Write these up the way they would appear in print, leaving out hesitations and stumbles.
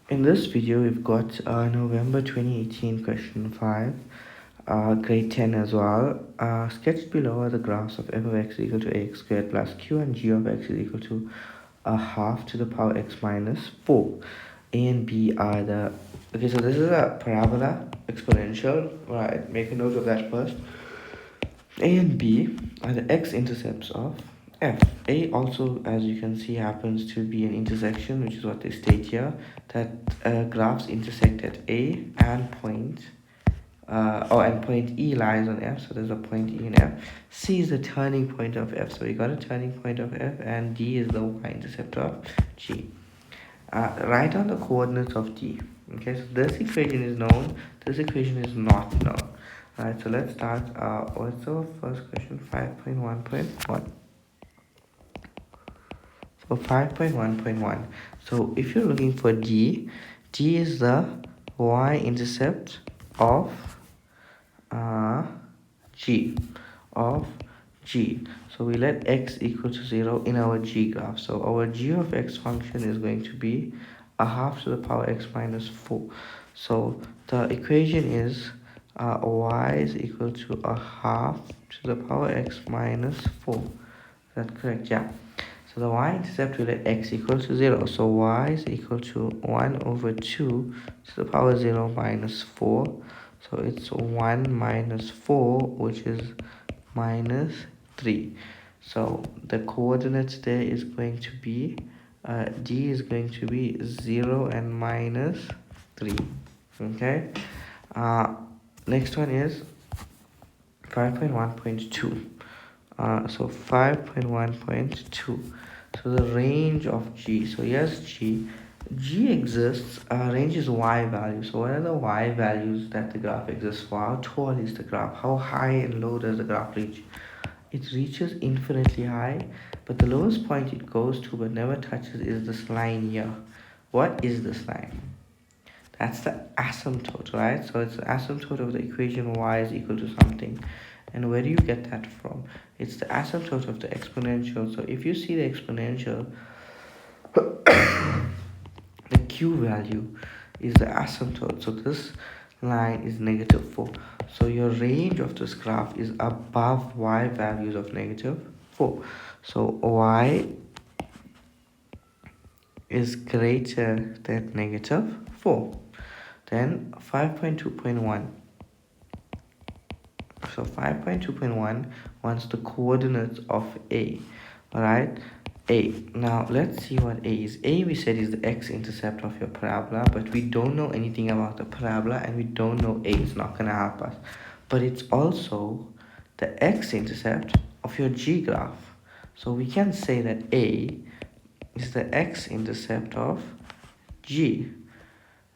In this video, we've got November 2018 question 5, grade 10 as well. Sketched below are the graphs of f of x is equal to ax squared plus q and g of x is equal to a half to the power x minus 4. A and B are the... Okay, so this is a parabola exponential. Right, make a note of that first. A and B are the x-intercepts of f. A also, as you can see, happens to be an intersection, which is what they state here, that graphs intersect at A and point, and point E lies on F, so there's a point E in F. C is the turning point of F, so we got a turning point of F, and D is the y-intercept of G. Write down the coordinates of D. Okay, so this equation is known, this equation is not known. Alright, so let's start. What's the first question? 5.1.1. So 5.1.1. So if you're looking for D, D is the y-intercept of G, So we let x equal to 0 in our G graph. So our G of x function is going to be a half to the power x minus 4. So the equation is y is equal to a half to the power x minus 4. Is that correct? Yeah. So the y-intercept will let x equal to 0. So y is equal to 1 over 2 to the power 0 minus 4. So it's 1 minus 4, which is minus 3. So the coordinates there is going to be, D is going to be 0 and minus 3. Okay. Next one is 5.1.2. So 5.1.2. So the range of G. So yes, G exists. Range is y value. So what are the y values that the graph exists for? How tall is the graph? How high and low does the graph reach? It reaches infinitely high, but the lowest point it goes to but never touches is this line here. What is this line? That's the asymptote, right? So it's the asymptote of the equation y is equal to something. And where do you get that from? It's the asymptote of the exponential. So if you see the exponential, the q value is the asymptote. So this line is negative 4. So your range of this graph is above y values of negative 4. So y is greater than negative 4. Then 5.2.1. So 5.2.1 wants the coordinates of A. Alright, A. Now let's see what A is. A, we said, is the x-intercept of your parabola, but we don't know anything about the parabola, and we don't know A. It's not going to help us. But it's also the x-intercept of your G graph. So we can say that A is the x-intercept of G.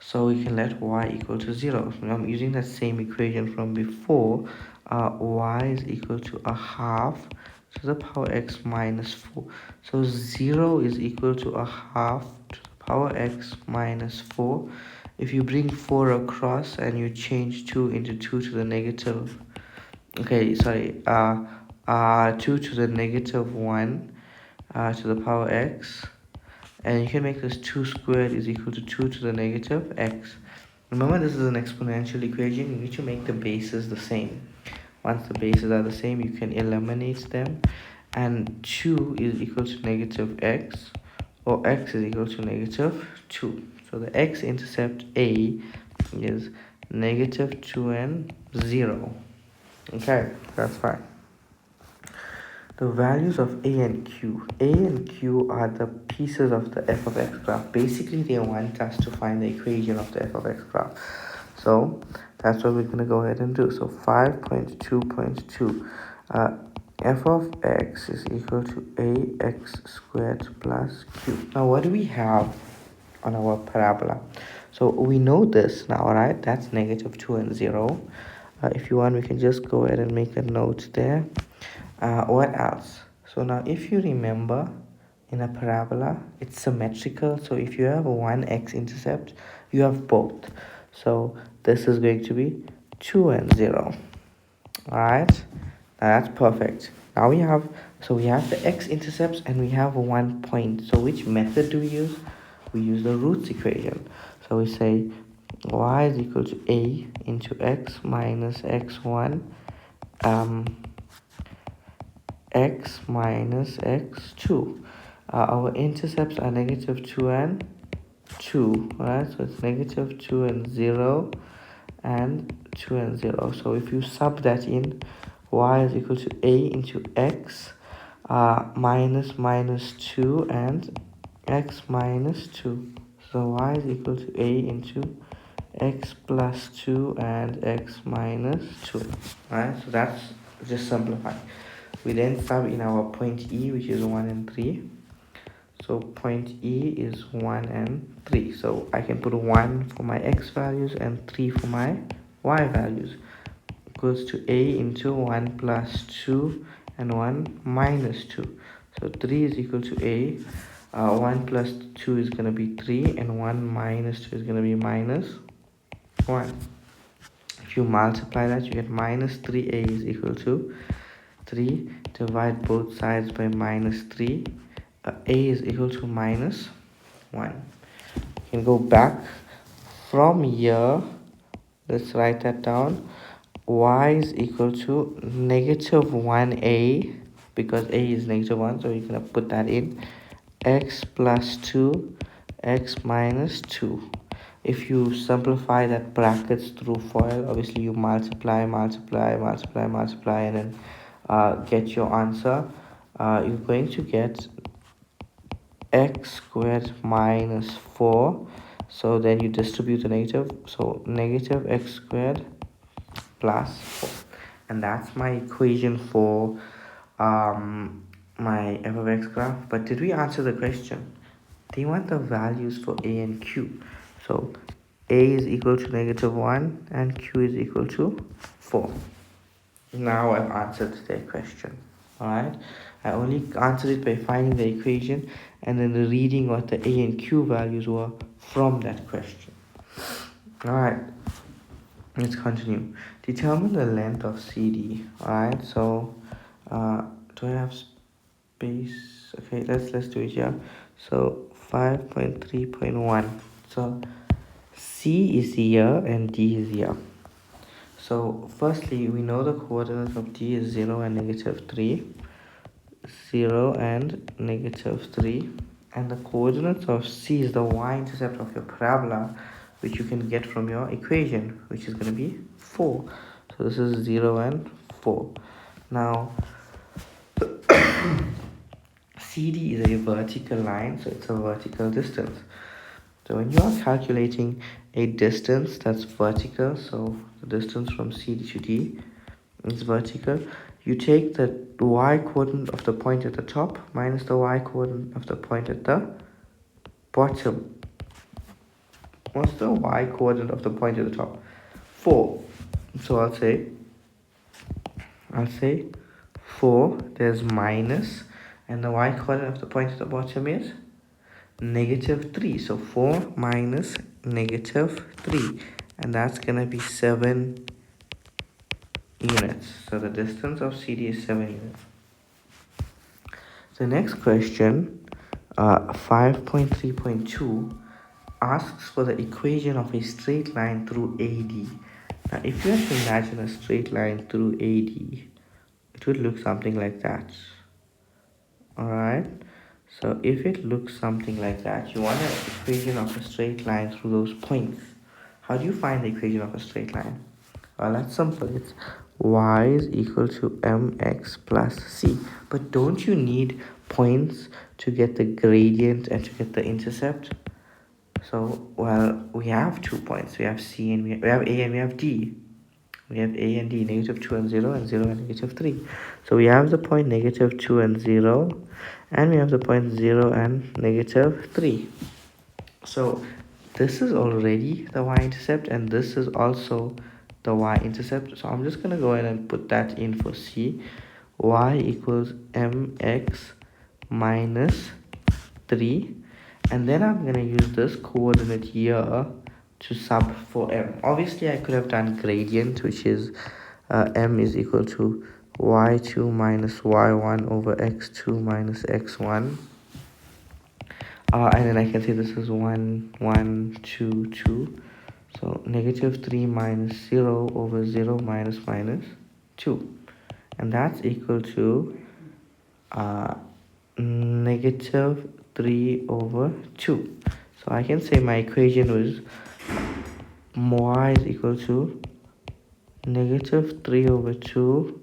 So we can let y equal to 0. So I'm using that same equation from before. Y is equal to a half to the power x minus 4. So 0 is equal to a half to the power x minus 4. If you bring 4 across and you change 2 into 2 to the negative, okay, sorry, 2 to the negative 1 to the power x, and you can make this 2 squared is equal to 2 to the negative x. Remember, this is an exponential equation. You need to make the bases the same. Once the bases are the same, you can eliminate them, and 2 is equal to negative x, or x is equal to negative 2. So the x-intercept A is negative 2 and 0. Okay, that's fine. The values of A and Q. A and Q are the pieces of the f of x graph. Basically, they want us to find the equation of the f of x graph. So that's what we're going to go ahead and do. So 5.2.2. F of x is equal to ax squared plus q. Now, what do we have on our parabola? So we know this now, right? That's negative 2 and 0. If you want, we can just go ahead and make a note there. What else? So now, if you remember, in a parabola, it's symmetrical. So if you have one x-intercept, you have both. So this is going to be 2 and 0. All right, now that's perfect. Now we have the x-intercepts and we have one point. So which method do we use? We use the roots equation. So we say y is equal to a into x minus x1, x minus x2. Our intercepts are negative 2 and 2, right? So it's negative 2 and 0 and 2 and 0. So if you sub that in, y is equal to a into x minus 2 and x minus 2. So y is equal to a into x plus 2 and x minus 2. Right, so that's just simplifying. We then sub in our point E, which is 1 and 3. So point E is 1 and 3. So I can put 1 for my x values and 3 for my y values. Equals to a into 1 plus 2 and 1 minus 2. So 3 is equal to a. 1 plus 2 is going to be 3, and 1 minus 2 is going to be minus 1. If you multiply that, you get minus 3a is equal to 3. Divide both sides by minus 3. A is equal to minus 1. You can go back from here. Let's write that down. Y is equal to negative 1a, because a is negative 1, so you're going to put that in. X plus 2, x minus 2. If you simplify that brackets through FOIL, obviously you multiply, and then get your answer. You're going to get x squared minus 4. So then you distribute the negative, so negative x squared plus 4. And that's my equation for my f of x graph. But did we answer the question? They want the values for a and q. So a is equal to negative 1 and q is equal to 4. Now I've answered their question. Alright, I only answered it by finding the equation and then reading what the a and q values were from that question. Alright, let's continue. Determine the length of CD. Alright, so do I have space? Okay, let's do it here. So 5.3.1. So C is here and D is here. So firstly, we know the coordinates of D is 0 and negative 3. 0 and negative 3. And the coordinates of C is the y-intercept of your parabola, which you can get from your equation, which is going to be 4. So this is 0 and 4. Now CD is a vertical line, so it's a vertical distance. So when you are calculating a distance that's vertical, so the distance from CD to D is vertical, you take the y-coordinate of the point at the top minus the y-coordinate of the point at the bottom. What's the y-coordinate of the point at the top? 4. So I'll say 4, there's minus, and the y-coordinate of the point at the bottom is negative 3. So 4 minus negative 3, and that's gonna be 7 units. So the distance of CD is 7 units. The next question, 5.3.2, asks for the equation of a straight line through AD. Now if you have to imagine a straight line through AD, it would look something like that. Alright, so if it looks something like that, you want an equation of a straight line through those points. How do you find the equation of a straight line? Well, that's simple. It's y is equal to mx plus c. But don't you need points to get the gradient and to get the intercept? So, well, we have 2 points. We have c and we have a and we have d. We have a and d, negative 2 and 0, and 0 and negative 3. So we have the point negative 2 and 0, and we have the point 0 and negative 3. So this is already the y-intercept, and this is also the y-intercept. So I'm just going to go ahead and put that in for C. Y equals mx minus 3. And then I'm going to use this coordinate here to sub for m. Obviously, I could have done gradient, which is m is equal to y2 minus y1 over x2 minus x1. and then I can say this is 1 1 2 2. So negative 3 minus 0 over 0 minus minus 2, and that's equal to negative 3 over 2. So I can say my equation was y is equal to negative 3 over 2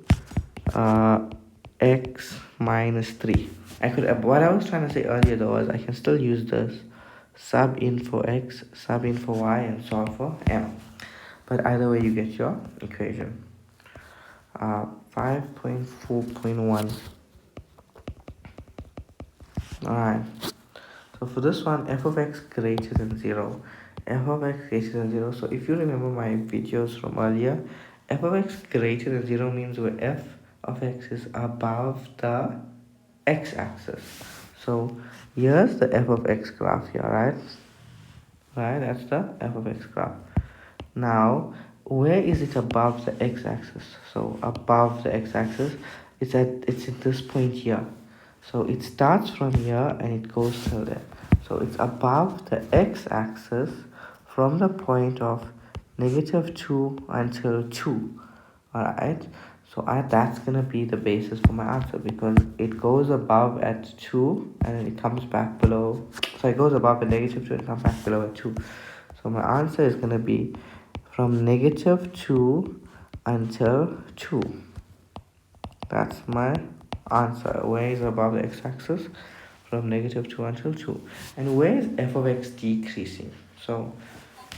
x minus 3. I could what I was trying to say earlier though was I can still use this sub in for x, sub in for y, and solve for m. But either way you get your equation. 5.4.1. Alright, so for this one, f of x greater than 0, f of x greater than 0. So if you remember my videos from earlier, f of x greater than 0 means where f of x is above the x-axis. So here's the f of x graph here, right, that's the f of x graph. Now where is it above the x-axis? So above the x-axis, it's at this point here. So it starts from here and it goes till there. So it's above the x-axis from the point of negative 2 until 2. Alright, so that's gonna be the basis for my answer, because it goes above at 2 and then it comes back below. So it goes above at negative 2 and comes back below at 2. So my answer is gonna be from negative 2 until 2. That's my answer. Where is above the x-axis? From negative 2 until 2. And where is f of x decreasing? So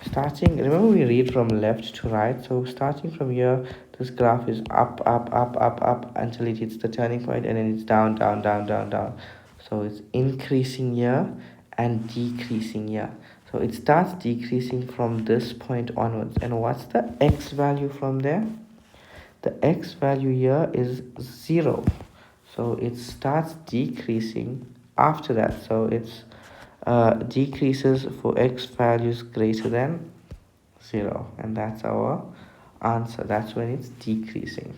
starting, remember we read from left to right. So starting from here, this graph is up, up, up, up, up until it hits the turning point, and then it's down, down, down, down, down. So it's increasing here and decreasing here. So it starts decreasing from this point onwards. And what's the x value from there? The x value here is 0. So it starts decreasing after that. So it's decreases for x values greater than 0. And that's our answer. That's when it's decreasing.